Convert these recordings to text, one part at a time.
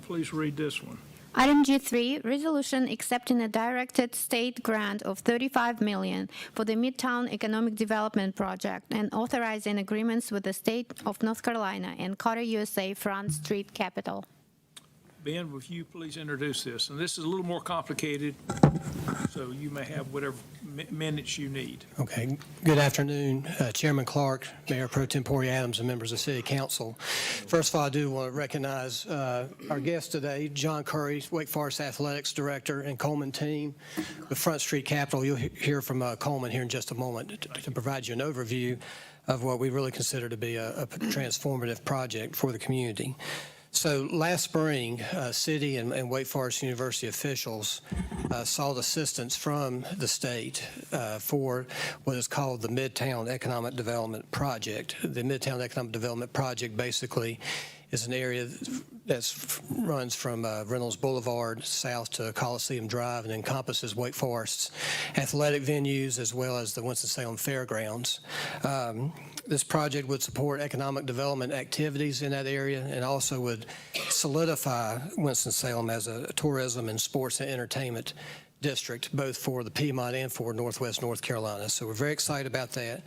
Please read this one. Item G3, resolution accepting a directed state grant of $35 million for the Midtown Economic Development Project and authorizing agreements with the state of North Carolina and Carter USA Front Street Capital. Ben, would you please introduce this? And this is a little more complicated, so you may have whatever minutes you need. Okay. Good afternoon, Chairman Clark, Mayor Pro Tempore Adams, and members of City Council. First of all, I do want to recognize our guest today, John Curry, Wake Forest Athletics Director, and Coleman team with Front Street Capital. You'll hear from Coleman here in just a moment to provide you an overview of what we really consider to be a transformative project for the community. So last spring, city and Wake Forest University officials sought assistance from the state for what is called the Midtown Economic Development Project. The Midtown Economic Development Project basically is an area that runs from Reynolds Boulevard south to Coliseum Drive and encompasses Wake Forest's athletic venues as well as the Winston-Salem Fairgrounds. This project would support economic development activities in that area and also would solidify Winston-Salem as a tourism and sports and entertainment district, both for the Piedmont and for Northwest North Carolina. So we're very excited about that.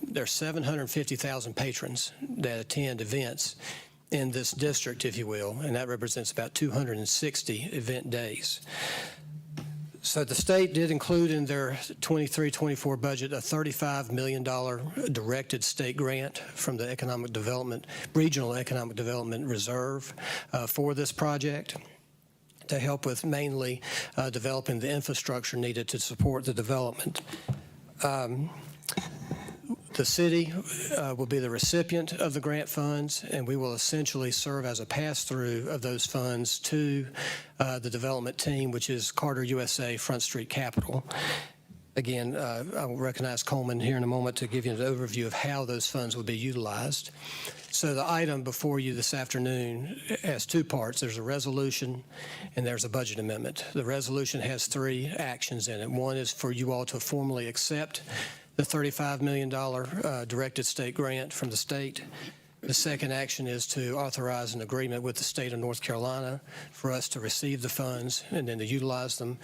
There's 750,000 patrons that attend events in this district, if you will, and that represents about 260 event days. So the state did include in their 23-24 budget a $35 million directed state grant from the Regional Economic Development Reserve for this project to help with mainly developing the infrastructure needed to support the development. The city will be the recipient of the grant funds, and we will essentially serve as a pass-through of those funds to the development team, which is Carter USA Front Street Capital. Again, I will recognize Coleman here in a moment to give you an overview of how those funds will be utilized. So the item before you this afternoon has two parts. There's a resolution and there's a budget amendment. The resolution has three actions in it. One is for you all to formally accept the $35 million directed state grant from the state. The second action is to authorize an agreement with the state of North Carolina for us to receive the funds and then to utilize them.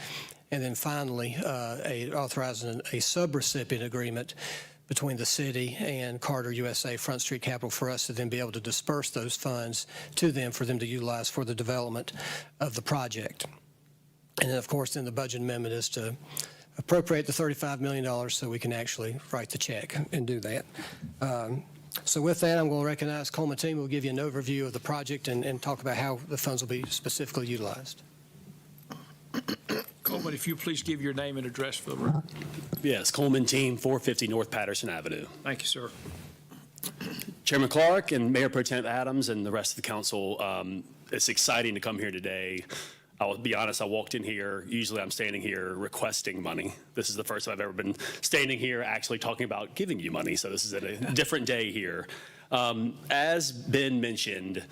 And then finally, authorizing a subrecipient agreement between the city and Carter USA Front Street Capital for us to then be able to disperse those funds to them for them to utilize for the development of the project. And then, of course, then the budget amendment is to appropriate the $35 million so we can actually write the check and do that. So with that, I'm going to recognize Coleman team. We'll give you an overview of the project and talk about how the funds will be specifically utilized. Coleman, if you please give your name and address for the record. Yes, Coleman team, 450 North Patterson Avenue. Thank you, sir. Chairman Clark and Mayor Pro Tem Adams and the rest of the council, it's exciting to come here today. I'll be honest, I walked in here, usually I'm standing here requesting money. This is the first time I've ever been standing here actually talking about giving you money, so this is a different day here. As Ben mentioned,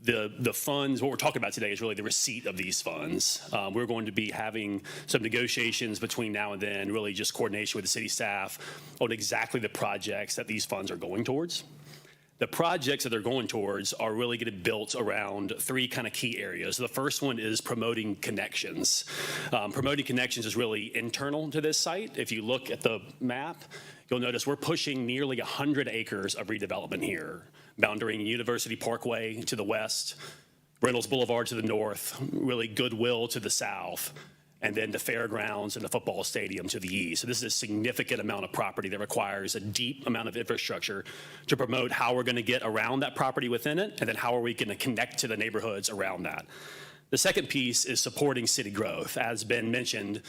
the funds, what we're talking about today is really the receipt of these funds. We're going to be having some negotiations between now and then, really just coordination with the city staff on exactly the projects that these funds are going towards. The projects that they're going towards are really going to be built around three kind of key areas. The first one is promoting connections. Promoting connections is really internal to this site. If you look at the map, you'll notice we're pushing nearly 100 acres of redevelopment here, boundaring University Parkway to the west, Reynolds Boulevard to the north, really Goodwill to the south, and then the fairgrounds and the football stadium to the east. So this is a significant amount of property that requires a deep amount of infrastructure to promote how we're going to get around that property within it, and then how are we going to connect to the neighborhoods around that. The second piece is supporting city growth. As Ben mentioned,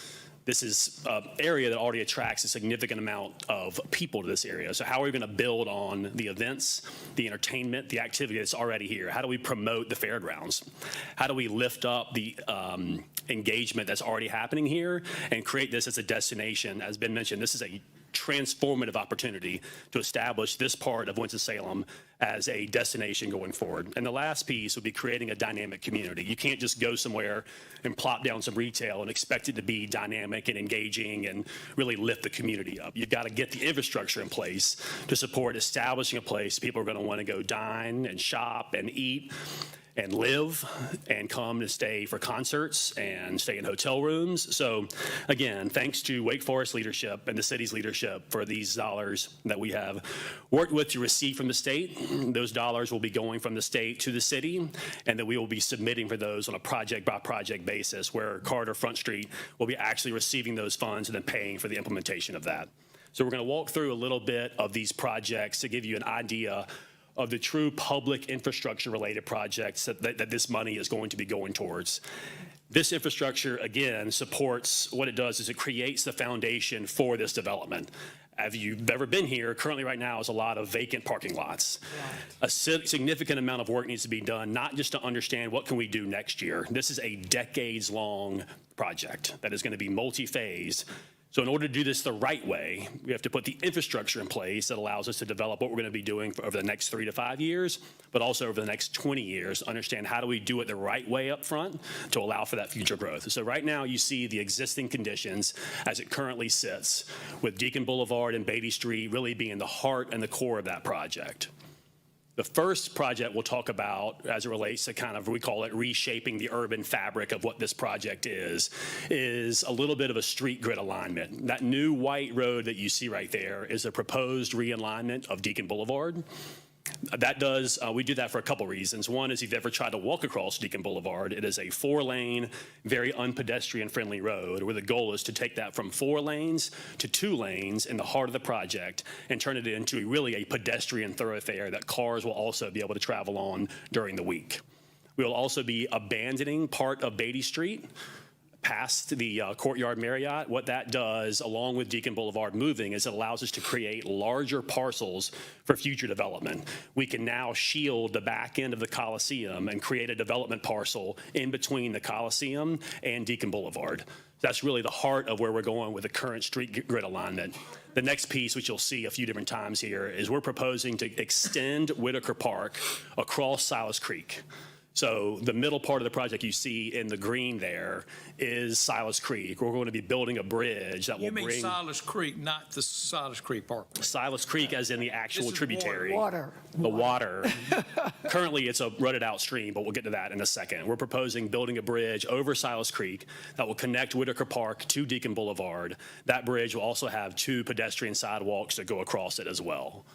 this is an area that already attracts a significant amount of people to this area. So how are we going to build on the events, the entertainment, the activity that's already here? How do we promote the fairgrounds? How do we lift up the engagement that's already happening here and create this as a destination? As Ben mentioned, this is a transformative opportunity to establish this part of Winston-Salem as a destination going forward. And the last piece would be creating a dynamic community. You can't just go somewhere and plop down some retail and expect it to be dynamic and engaging and really lift the community up. You've got to get the infrastructure in place to support establishing a place people are going to want to go dine and shop and eat. and live and come to stay for concerts and stay in hotel rooms. So again, thanks to Wake Forest leadership and the city's leadership for these dollars that we have worked with to receive from the state. Those dollars will be going from the state to the city, and then we will be submitting for those on a project by project basis, where Carter Front Street will be actually receiving those funds and then paying for the implementation of that. So we're going to walk through a little bit of these projects to give you an idea of the true public infrastructure related projects that this money is going to be going towards. This infrastructure, again, supports, what it does is it creates the foundation for this development. If you've ever been here, currently right now is a lot of vacant parking lots. A significant amount of work needs to be done, not just to understand what can we do next year. This is a decades-long project that is going to be multi-phase. So in order to do this the right way, we have to put the infrastructure in place that allows us to develop what we're going to be doing for over the next 3 to 5 years, but also over the next 20 years, understand how do we do it the right way up front to allow for that future growth. So right now you see the existing conditions as it currently sits, with Deacon Boulevard and Beatty Street really being the heart and the core of that project. The first project we'll talk about as it relates to kind of, we call it reshaping the urban fabric of what this project is a little bit of a street grid alignment. That new white road that you see right there is a proposed realignment of Deacon Boulevard. We do that for a couple reasons. One is if you've ever tried to walk across Deacon Boulevard, it is a 4-lane, very unpedestrian friendly road where the goal is to take that from 4 lanes to 2 lanes in the heart of the project and turn it into really a pedestrian thoroughfare that cars will also be able to travel on during the week. We will also be abandoning part of Beatty Street past the Courtyard Marriott. What that does, along with Deacon Boulevard moving, is it allows us to create larger parcels for future development. We can now shield the back end of the Coliseum and create a development parcel in between the Coliseum and Deacon Boulevard. That's really the heart of where we're going with the current street grid alignment. The next piece, which you'll see a few different times here, is we're proposing to extend Whitaker Park across Silas Creek. So the middle part of the project you see in the green there is Silas Creek. We're going to be building a bridge that will bring... You mean Silas Creek, not the Silas Creek Parkway? Silas Creek as in the actual tributary. Water. The water. Currently, it's a rutted out stream, but we'll get to that in a second. We're proposing building a bridge over Silas Creek that will connect Whitaker Park to Deacon Boulevard. That bridge will also have 2 pedestrian sidewalks that go across it as well.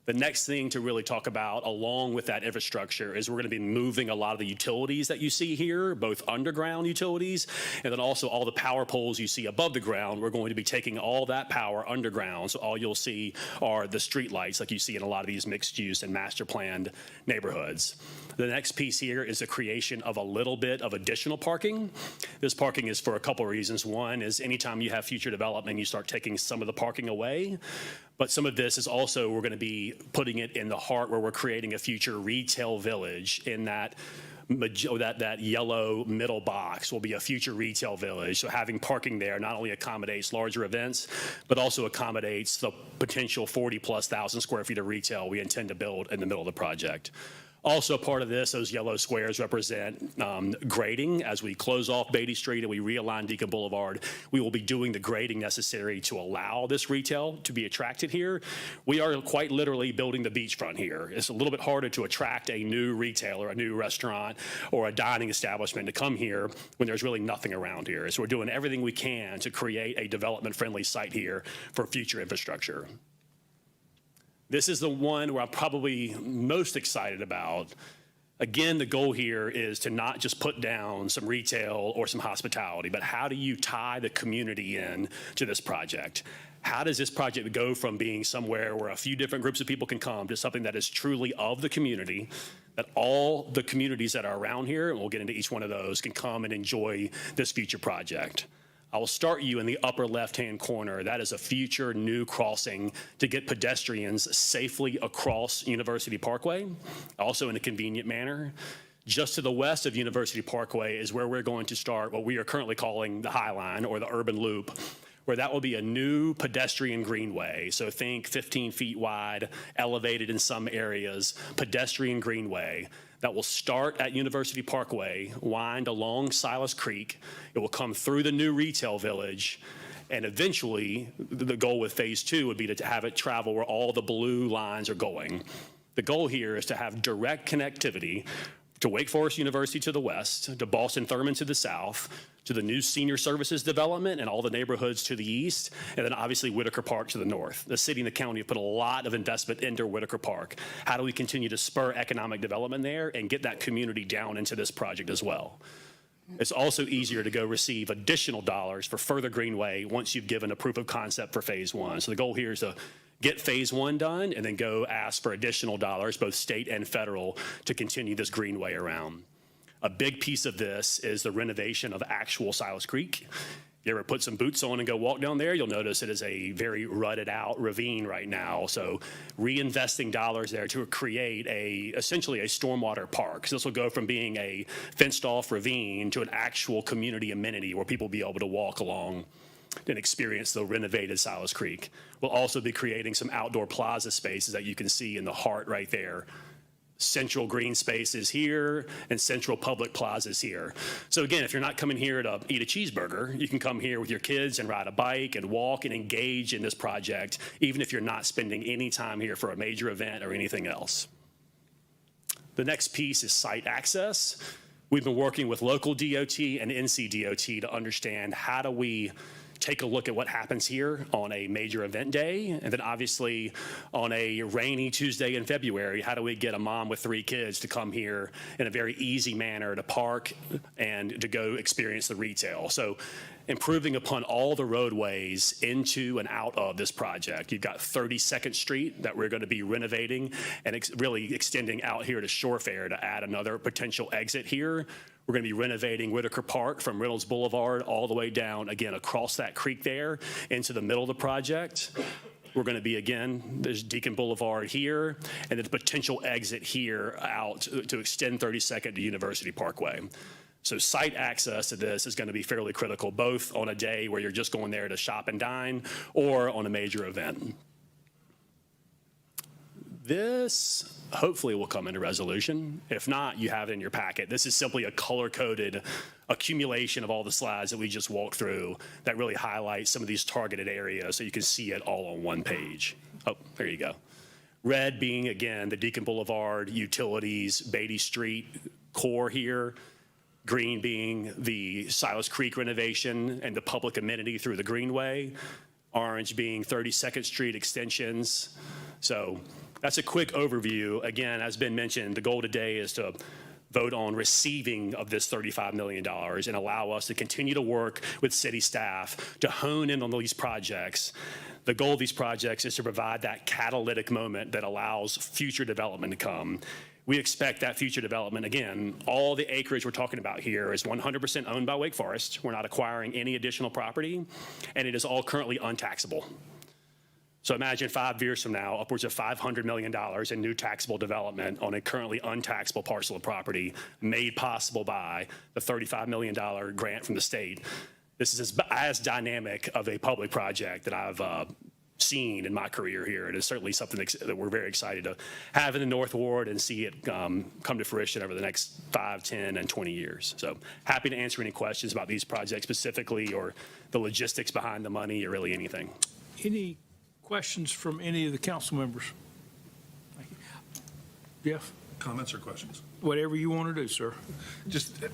The next thing to really talk about along with that infrastructure is we're going to be moving a lot of the utilities that you see here, both underground utilities and then also all the power poles you see above the ground. We're going to be taking all that power underground. So all you'll see are the street lights like you see in a lot of these mixed use and master planned neighborhoods. The next piece here is the creation of a little bit of additional parking. This parking is for a couple of reasons. One is anytime you have future development, you start taking some of the parking away. But some of this is also, we're going to be putting it in the heart where we're creating a future retail village in that yellow middle box will be a future retail village. So having parking there not only accommodates larger events, but also accommodates the potential 40,000+ square feet of retail we intend to build in the middle of the project. Also part of this, those yellow squares represent grading. As we close off Beatty Street and we realign Deacon Boulevard, we will be doing the grading necessary to allow this retail to be attracted here. We are quite literally building the beachfront here. It's a little bit harder to attract a new retailer, a new restaurant, or a dining establishment to come here when there's really nothing around here. So we're doing everything we can to create a development-friendly site here for future infrastructure. This is the one where I'm probably most excited about. Again, the goal here is to not just put down some retail or some hospitality, but how do you tie the community in to this project? How does this project go from being somewhere where a few different groups of people can come to something that is truly of the community, that all the communities that are around here, and we'll get into each one of those, can come and enjoy this future project? I will start you in the upper left-hand corner. That is a future new crossing to get pedestrians safely across University Parkway, also in a convenient manner. Just to the west of University Parkway is where we're going to start what we are currently calling the High Line or the Urban Loop, where that will be a new pedestrian greenway. So think 15 feet wide, elevated in some areas, pedestrian greenway that will start at University Parkway, wind along Silas Creek. It will come through the new retail village, and eventually the goal with phase 2 would be to have it travel where all the blue lines are going. The goal here is to have direct connectivity to Wake Forest University to the west, to Boston Thurman to the south, to the new senior services development and all the neighborhoods to the east, and then obviously Whitaker Park to the north. The city and the county have put a lot of investment into Whitaker Park. How do we continue to spur economic development there and get that community down into this project as well? It's also easier to go receive additional dollars for further greenway once you've given a proof of concept for phase one. So the goal here is to get phase one done and then go ask for additional dollars, both state and federal, to continue this greenway around. A big piece of this is the renovation of actual Silas Creek. You ever put some boots on and go walk down there, you'll notice it is a very rutted out ravine right now. So reinvesting dollars there to create essentially a stormwater park. So this will go from being a fenced off ravine to an actual community amenity where people will be able to walk along and experience the renovated Silas Creek. We'll also be creating some outdoor plaza spaces that you can see in the heart right there. Central green spaces here and central public plazas here. So again, if you're not coming here to eat a cheeseburger, you can come here with your kids and ride a bike and walk and engage in this project, even if you're not spending any time here for a major event or anything else. The next piece is site access. We've been working with local DOT and NCDOT to understand how do we take a look at what happens here on a major event day, and then obviously on a rainy Tuesday in February, how do we get a mom with 3 kids to come here in a very easy manner to park and to go experience the retail. So improving upon all the roadways into and out of this project. You've got 32nd Street that we're going to be renovating and really extending out here to Shore Fair to add another potential exit here. We're going to be renovating Whitaker Park from Reynolds Boulevard all the way down, again, across that creek there into the middle of the project. We're going to be, again, there's Deacon Boulevard here, and then the potential exit here out to extend 32nd to University Parkway. So site access to this is going to be fairly critical, both on a day where you're just going there to shop and dine or on a major event. This hopefully will come into resolution. If not, you have it in your packet. This is simply a color-coded accumulation of all the slides that we just walked through that really highlight some of these targeted areas so you can see it all on one page. Oh, there you go. Red being, again, the Deacon Boulevard, utilities, Beatty Street core here. Green being the Silas Creek renovation and the public amenity through the Greenway. Orange being 32nd Street extensions. So that's a quick overview. Again, as been mentioned, the goal today is to vote on receiving of this $35 million and allow us to continue to work with city staff to hone in on these projects. The goal of these projects is to provide that catalytic moment that allows future development to come. We expect that future development, again, all the acreage we're talking about here is 100% owned by Wake Forest. We're not acquiring any additional property, and it is all currently untaxable. So imagine 5 years from now, upwards of $500 million in new taxable development on a currently untaxable parcel of property made possible by the $35 million grant from the state. This is as dynamic of a public project that I've seen in my career here. It is certainly something that we're very excited to have in the North Ward and see it come to fruition over the next 5, 10, and 20 years. So happy to answer any questions about these projects specifically or the logistics behind the money or really anything. Any questions from any of the council members? Thank you. Jeff, Comments or questions? whatever you want to do, sir. Just,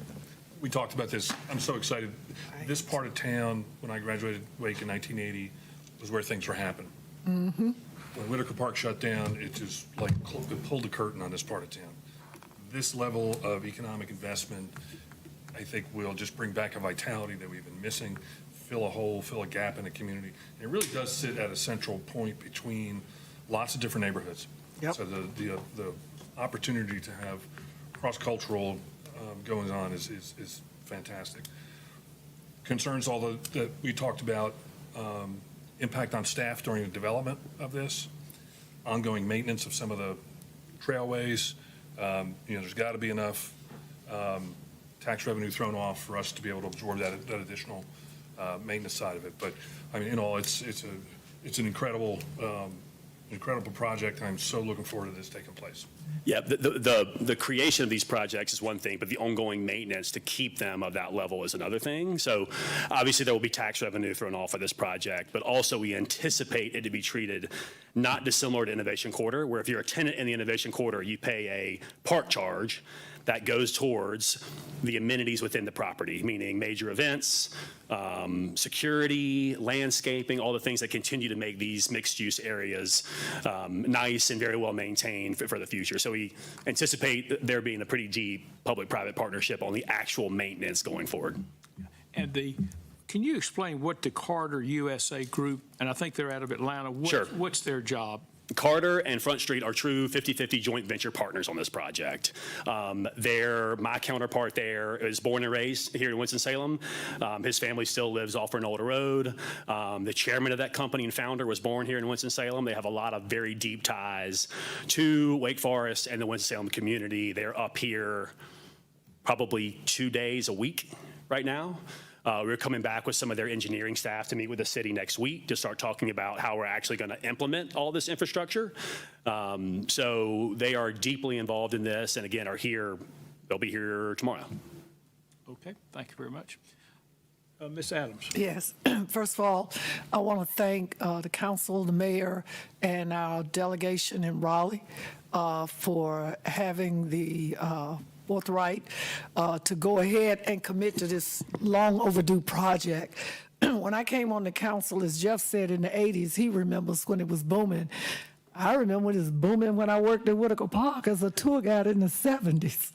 we talked about this. I'm so excited. This part of town, when I graduated Wake in 1980, was where things were happening. When Whitaker Park shut down, it just like it pulled the curtain on this part of town. This level of economic investment, I think, will just bring back a vitality that we've been missing, fill a hole, fill a gap in the community. And it really does sit at a central point between lots of different neighborhoods. Yep. So the opportunity to have cross-cultural goings on is fantastic. Concerns that we talked about, impact on staff during the development of this, ongoing maintenance of some of the trailways. There's got to be enough tax revenue thrown off for us to be able to absorb that additional maintenance side of it. But I mean, it's an incredible project. I'm so looking forward to this taking place. Yeah, the creation of these projects is one thing, but the ongoing maintenance to keep them of that level is another thing. So obviously there will be tax revenue thrown off of this project, but also we anticipate it to be treated not dissimilar to Innovation Quarter, where if you're a tenant in the Innovation Quarter, you pay a park charge. that goes towards the amenities within the property, meaning major events, security, landscaping, all the things that continue to make these mixed-use areas nice and very well maintained for the future. So we anticipate there being a pretty deep public-private partnership on the actual maintenance going forward. And can you explain what the Carter USA Group, and I think they're out of Atlanta, Sure. What's their job? Carter and Front Street are true 50-50 joint venture partners on this project. My counterpart there is born and raised here in Winston-Salem. His family still lives off Renolda Road. The chairman of that company and founder was born here in Winston-Salem. They have a lot of very deep ties to Wake Forest and the Winston-Salem community. They're up here probably 2 days a week right now. We're coming back with some of their engineering staff to meet with the city next week to start talking about how we're actually going to implement all this infrastructure. So they are deeply involved in this, and again, they'll be here tomorrow. Okay, thank you very much. Ms. Adams. Yes. First of all, I want to thank the council, the mayor, and our delegation in Raleigh for having the forthright to go ahead and commit to this long overdue project. When I came on the council, as Jeff said, in the 80s, he remembers when it was booming. I remember when it was booming when I worked at Whitaker Park as a tour guide in the 70s.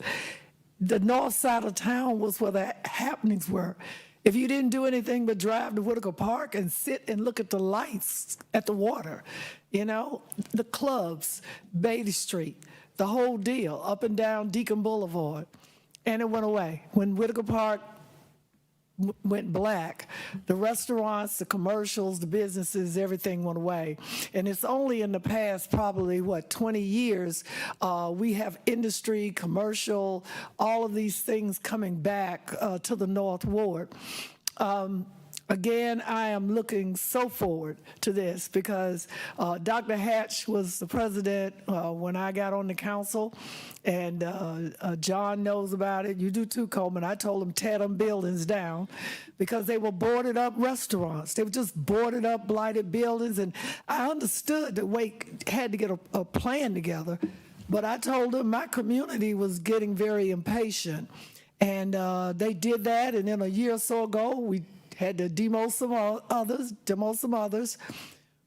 The north side of town was where the happenings were. If you didn't do anything but drive to Whitaker Park and sit and look at the lights at the water, the clubs, Beatty Street, the whole deal, up and down Deacon Boulevard, and it went away. When Whitaker Park went black, the restaurants, the commercials, the businesses, everything went away. And it's only in the past probably, 20 years, we have industry, commercial, all of these things coming back to the North Ward. Again, I am looking so forward to this because Dr. Hatch was the president when I got on the council, and John knows about it. You do too, Coleman. I told him tear them buildings down because they were boarded up restaurants. They were just boarded up, blighted buildings, and I understood that Wake had to get a plan together, but I told them my community was getting very impatient, and they did that, and then a year or so ago, we had to demo some others,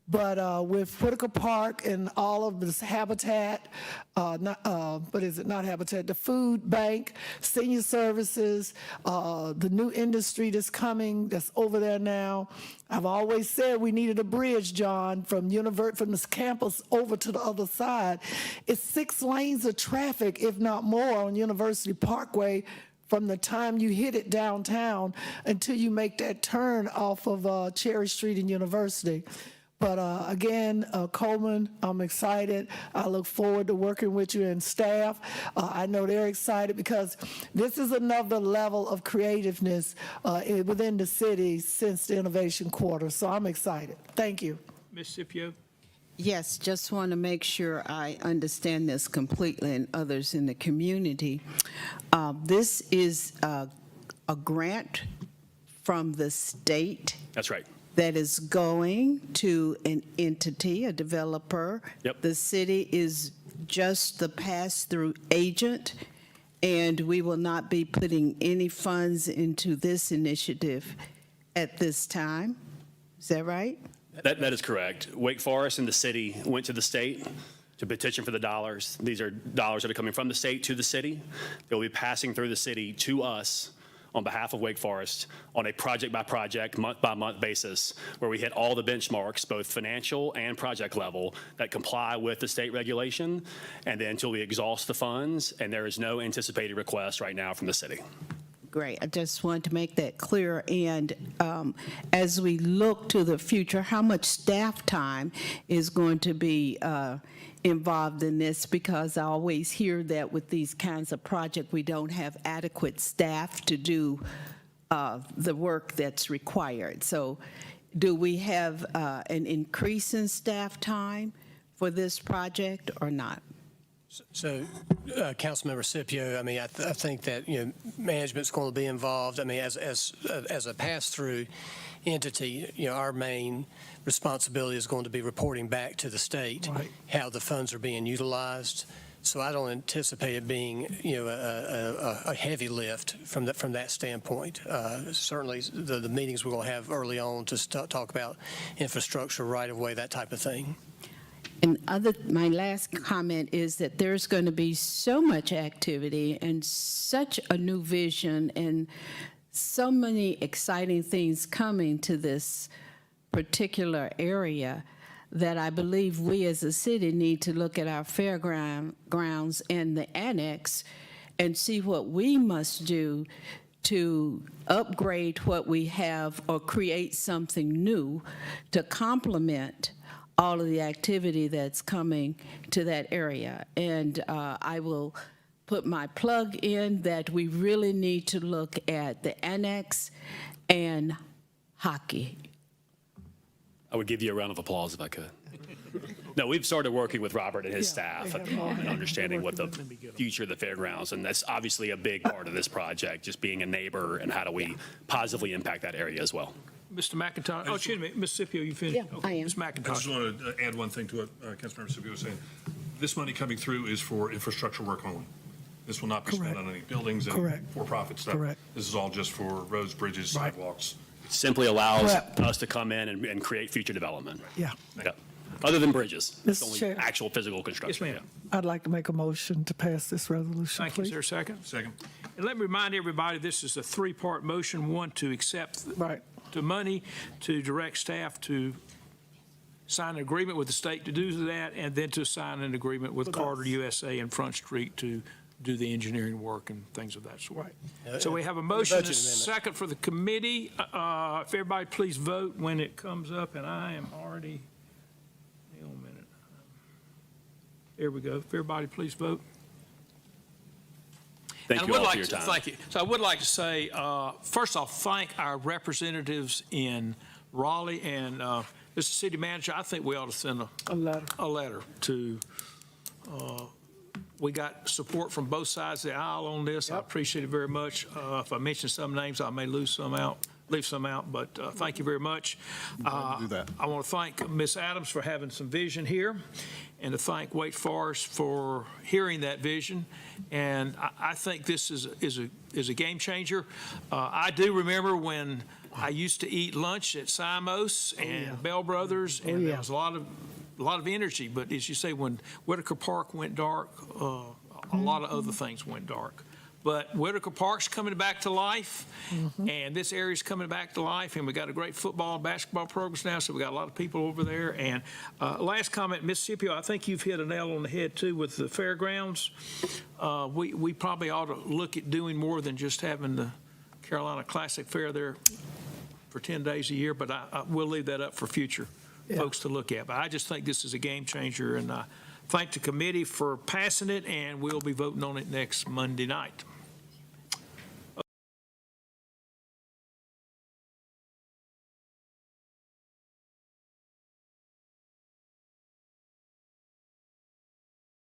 but with Whitaker Park and all of this habitat, the food bank, senior services, the new industry that's coming, that's over there now. I've always said we needed a bridge, John, from this campus over to the other side. It's 6 lanes of traffic, if not more, on University Parkway from the time you hit it downtown until you make that turn off of Cherry Street and University. But again, Coleman, I'm excited. I look forward to working with you and staff. I know they're excited because this is another level of creativeness within the city since the Innovation Quarter. So I'm excited. Thank you. Ms. Scipio. Yes, just want to make sure I understand this completely and others in the community. This is a grant from the state. That's right. That is going to an entity, a developer. Yep. The city is just the pass-through agent, and we will not be putting any funds into this initiative at this time. Is that right? That is correct. Wake Forest and the city went to the state to petition for the dollars. These are dollars that are coming from the state to the city. They'll be passing through the city to us on behalf of Wake Forest on a project-by-project, month-by-month basis where we hit all the benchmarks, both financial and project level, that comply with the state regulation, and then until we exhaust the funds, and there is no anticipated request right now from the city. Great. I just wanted to make that clear. And as we look to the future, how much staff time is going to be involved in this? Because I always hear that with these kinds of projects, we don't have adequate staff to do the work that's required. So do we have an increase in staff time for this project or not? So, Councilmember Scipio, I mean, I think that, management's going to be involved. I mean, as a pass-through entity, our main responsibility is going to be reporting back to the state how the funds are being utilized. So I don't anticipate it being, a heavy lift from that standpoint. Certainly, the meetings we're going to have early on to talk about infrastructure, right-of-way, that type of thing. And my last comment is that there's going to be so much activity and such a new vision and so many exciting things coming to this particular area that I believe we as a city need to look at our fairgrounds and the annex and see what we must do to upgrade what we have or create something new to complement all of the activity that's coming to that area. And I will put my plug in that we really need to look at the annex and hockey. I would give you a round of applause if I could. No, we've started working with Robert and his staff and understanding what the future of the fairgrounds, and that's obviously a big part of this project, just being a neighbor and how do we positively impact that area as well. Mr. McIntosh, oh, excuse me, Ms. Scipio, you finished? Yeah, Okay, I am. Ms. I just McIntosh. want to add one thing to what Councilmember Scipio was saying. This money coming through is for infrastructure work only. This will not be spent Correct. on any buildings and Correct. for-profit stuff. Correct. This is all just for roads, bridges, Right. sidewalks. Simply allows Correct. us to come in and create future development. Yeah. Yeah. Other than bridges. It's Mr. only Chair. actual physical construction. Yes, ma'am. I'd like to make a motion to pass this resolution, Thank you. Is please. there a second? Second. And let me remind everybody, this is a three-part motion. One, to accept Right. the money, to direct staff to sign an agreement with the state to do that, and then to sign an agreement with Carter USA and Front Street to do the engineering work and things of that sort. Right. So we have a The motion, and a budget amendment. second for the committee. If everybody please vote when it comes up, and I am already, hang on a minute. There we go. If everybody please vote. Thank And you I all would for your like to- time. Thank you. So I would like to say, first off, thank our representatives in Raleigh, and Mr. City Manager, I think we ought to send A letter. a letter to, we got support from both sides of the aisle on this. I Yep. appreciate it very much. If I mention some names, I may leave some out, but thank you very much. to do that. I want to thank Ms. Adams for having some vision here, and to thank Wake Forest for hearing that vision. And I think this is a game changer. I do remember when I used to eat lunch at Simos and Bell Brothers, and yeah. there was a lot of energy. But as you say, when Whitaker Park went dark, a lot of other things went dark. But Whitaker Park's coming back to life, and this area's coming back to life, and we got a great football and basketball programs now, so we got a lot of people over there. And last comment, Mississippi, I think you've hit a nail on the head too with the fairgrounds. We probably ought to look at doing more than just having the Carolina Classic Fair there for 10 days a year, but we'll leave that up for future folks to look at. But I just think this is a game changer, and I thank the committee for passing it, and we'll be voting on it next Monday night.